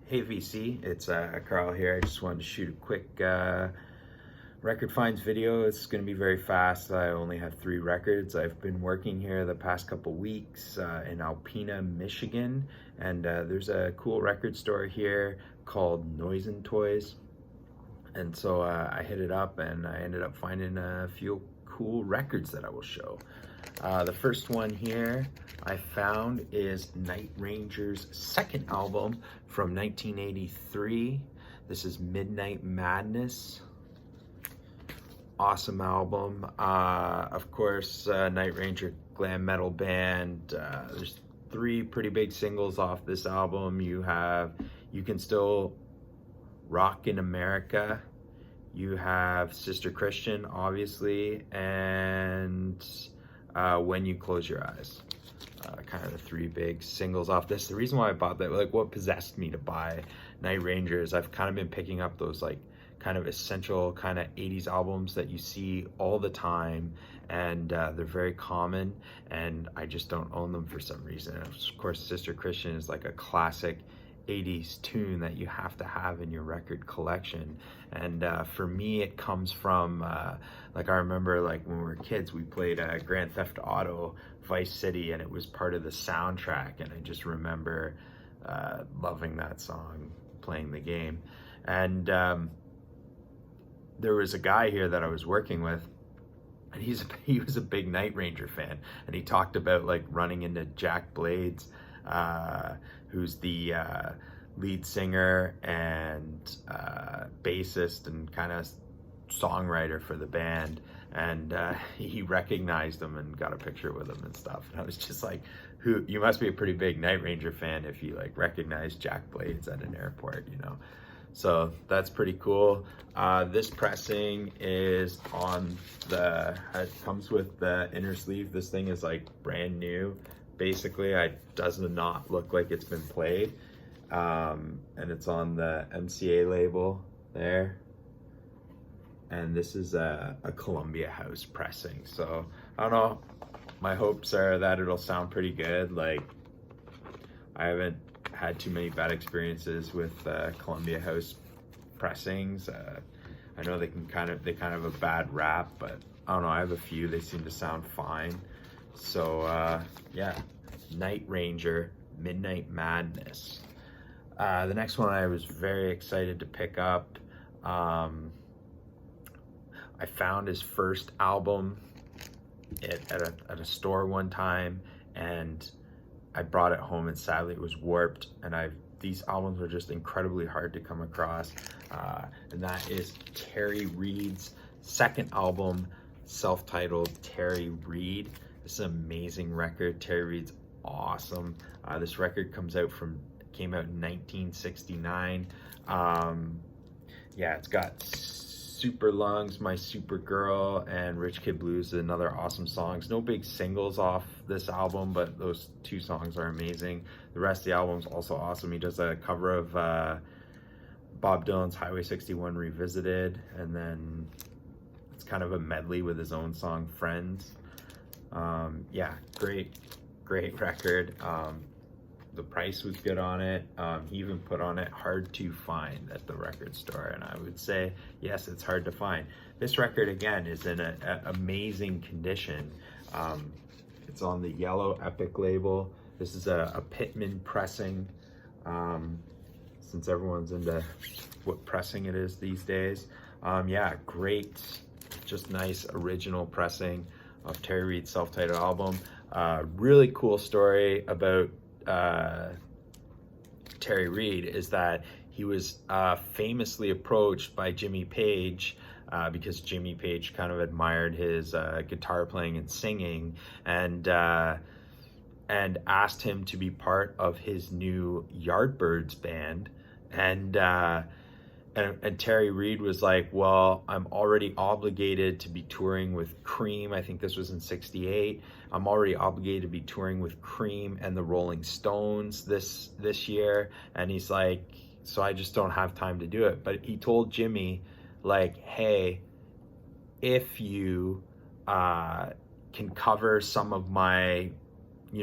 Hey VC, it's Carl here. I just wanted to shoot a quick record finds video. It's going to be very fast. I only have 3 records. I've been working here the past couple weeks in Alpena, Michigan, and there's a cool record store here called Noise and Toys. And so I hit it up and I ended up finding a few cool records that I will show. The first one here I found is Night Ranger's second album from 1983. This is Midnight Madness. Awesome album. Of course, Night Ranger glam metal band. There's 3 pretty big singles off this album. You have You Can Still Rock in America. You have Sister Christian, obviously, and When You Close Your Eyes. Kind of the 3 big singles off this. The reason why I bought that, like what possessed me to buy Night Ranger, is I've kind of been picking up those like kind of essential kind of 80s albums that you see all the time, and they're very common, and I just don't own them for some reason. Of course, Sister Christian is like a classic 80s tune that you have to have in your record collection, and for me it comes from like I remember like when we were kids we played Grand Theft Auto Vice City, and it was part of the soundtrack, and I just remember loving that song, playing the game. And there was a guy here that I was working with, and he was a big Night Ranger fan, and he talked about like running into Jack Blades, who's the lead singer and bassist and kind of songwriter for the band, and he recognized him and got a picture with him and stuff. And I was just like, you must be a pretty big Night Ranger fan if you like recognize Jack Blades at an airport, you know? So that's pretty cool. This pressing is on it comes with the inner sleeve. This thing is like brand new. Basically, it does not look like it's been played. And it's on the MCA label there. And this is a Columbia House pressing. So I don't know, my hopes are that it'll sound pretty good. Like, I haven't had too many bad experiences with Columbia House pressings. I know they kind of have a bad rap, but I don't know, I have a few, they seem to sound fine. So yeah, Night Ranger, Midnight Madness. The next one I was very excited to pick up. I found his first album at a store one time, and I brought it home, and sadly it was warped, and these albums are just incredibly hard to come across, and that is Terry Reid's second album, self-titled Terry Reid. This is an amazing record. Terry Reid's awesome. This record came out in 1969. Yeah, it's got Super Lungs, My Super Girl, and Rich Kid Blues, another awesome songs. No big singles off this album, but those 2 songs are amazing. The rest of the album's also awesome. He does a cover of Bob Dylan's Highway 61 Revisited, and then it's kind of a medley with his own song, Friends. Yeah, great record. The price was good on it. He even put on it hard to find at the record store, and I would say yes, it's hard to find. This record again is in an amazing condition. It's on the yellow Epic label. This is a Pittman pressing, since everyone's into what pressing it is these days. Yeah, great, just nice original pressing of Terry Reid's self-titled album. Really cool story about Terry Reid is that he was famously approached by Jimmy Page, because Jimmy Page kind of admired his guitar playing and singing, and asked him to be part of his new Yardbirds band. And Terry Reid was like, well, I'm already obligated to be touring with Cream. I think this was in '68. I'm already obligated to be touring with Cream and the Rolling Stones this year. And he's like, so I just don't have time to do it. But he told Jimmy, like, hey, if you can cover some of my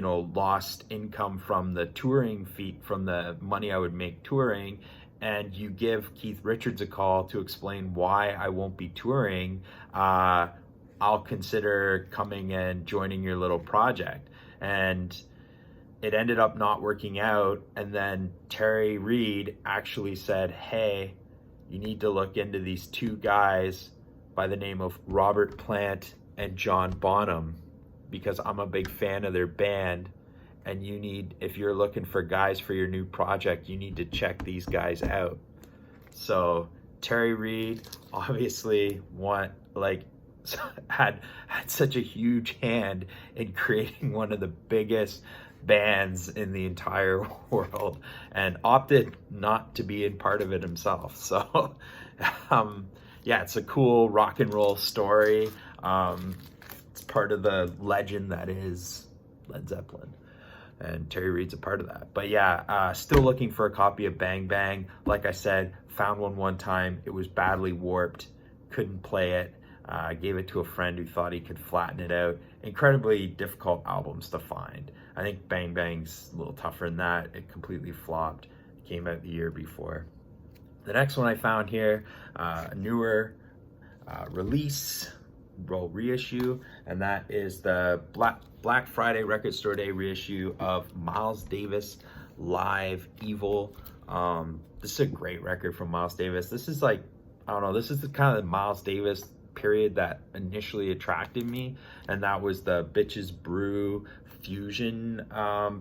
lost income from the touring fee, from the money I would make touring, and you give Keith Richards a call to explain why I won't be touring, I'll consider coming and joining your little project. And it ended up not working out. And then Terry Reid actually said, hey, you need to look into these two guys by the name of Robert Plant and John Bonham, because I'm a big fan of their band. And if you're looking for guys for your new project, you need to check these guys out. So Terry Reid obviously had such a huge hand in creating one of the biggest bands in the entire world, and opted not to be in part of it himself. So yeah, it's a cool rock and roll story. It's part of the legend that is Led Zeppelin, and Terry Reid's a part of that. But yeah, still looking for a copy of Bang Bang. Like I said, found one time. It was badly warped, couldn't play it. Gave it to a friend who thought he could flatten it out. Incredibly difficult albums to find. I think Bang Bang's a little tougher than that. It completely flopped. It came out the year before. The next one I found here, a newer reissue, and that is the Black Friday Record Store Day reissue of Miles Davis Live Evil. This is a great record from Miles Davis. This is like, I don't know, this is the kind of Miles Davis period that initially attracted me, and that was the Bitches Brew fusion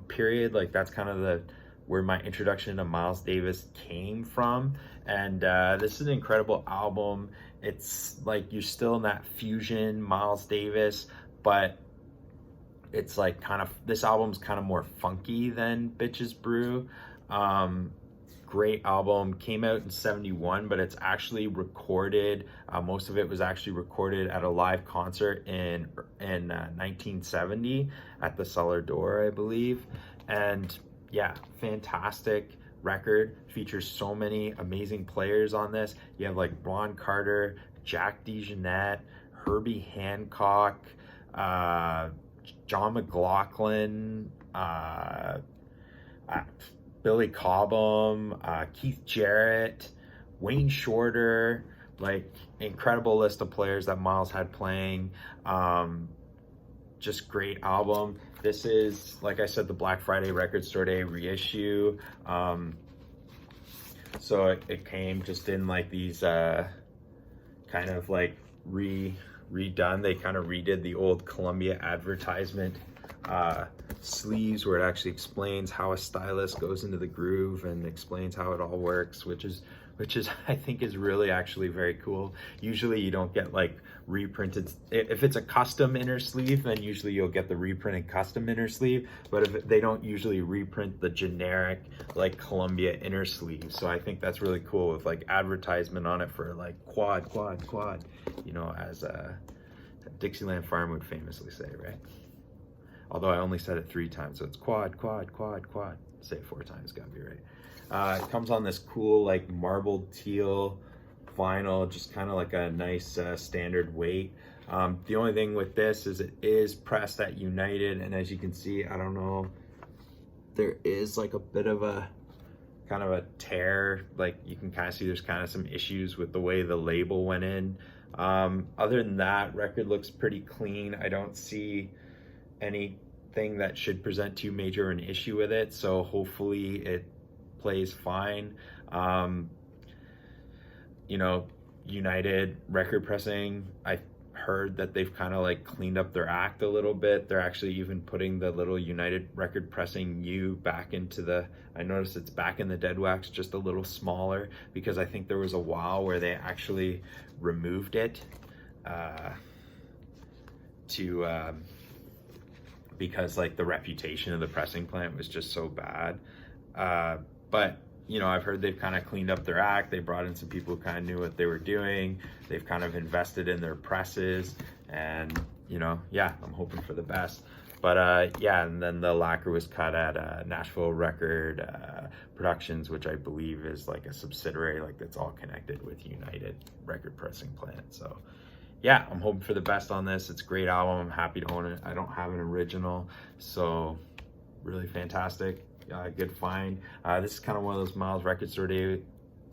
period. Like, that's kind of where my introduction to Miles Davis came from. And this is an incredible album. It's like you're still in that fusion Miles Davis, but it's like this album's kind of more funky than Bitches Brew. Great album. Came out in 71, but it's actually recorded, most of it was actually recorded at a live concert in 1970 at the Cellar Door, I believe. And yeah, fantastic record. Features so many amazing players on this. You have like Ron Carter, Jack DeJohnette, Herbie Hancock, John McLaughlin, Billy Cobham, Keith Jarrett, Wayne Shorter. Like, incredible list of players that Miles had playing. Just great album. This is, like I said, the Black Friday Record Store Day reissue. So it came just in like these kind of like redone. They kind of redid the old Columbia advertisement sleeves, where it actually explains how a stylus goes into the groove and explains how it all works, which is I think is really actually very cool. Usually you don't get like reprinted. If it's a custom inner sleeve, then usually you'll get the reprinted custom inner sleeve, but if they don't usually reprint the generic like Columbia inner sleeve. So I think that's really cool, with like advertisement on it for like quad, as Dixieland Farm would famously say, right? Although I only said it 3 times, so it's quad. Say it 4 times, gotta be right. It comes on this cool like marbled teal vinyl, just kind of like a nice standard weight. The only thing with this is it is pressed at United, and as you can see, I don't know, there is like a bit of a kind of a tear. Like, you can kind of see there's kind of some issues with the way the label went in. Other than that, record looks pretty clean. I don't see anything that should present too major an issue with it, so hopefully it plays fine. United record pressing, I heard that they've kind of like cleaned up their act a little bit. They're actually even putting the little United record pressing U back into I noticed it's back in the dead wax, just a little smaller, because I think there was a while where they actually removed it because like the reputation of the pressing plant was just so bad. But I've heard they've kind of cleaned up their act. They brought in some people who kind of knew what they were doing. They've kind of invested in their presses, and yeah, I'm hoping for the best. But yeah, and then the lacquer was cut at Nashville Record Productions, which I believe is like a subsidiary, like that's all connected with United record pressing plant. So yeah, I'm hoping for the best on this. It's a great album. I'm happy to own it. I don't have an original, so really fantastic. Good find. This is kind of one of those Miles Record Store Day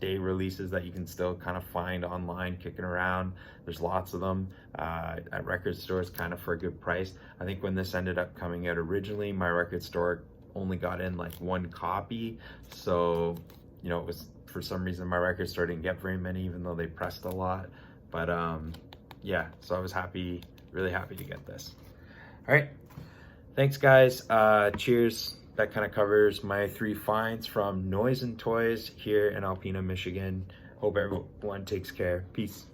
releases that you can still kind of find online kicking around. There's lots of them at record stores kind of for a good price. I think when this ended up coming out originally, my record store only got in like one copy. So, you know, it was, for some reason, my record store didn't get very many, even though they pressed a lot. But yeah, so I was happy, really happy to get this. All right, thanks guys. Cheers. That kind of covers my 3 finds from Noise and Toys here in Alpena, Michigan. Hope everyone takes care. Peace.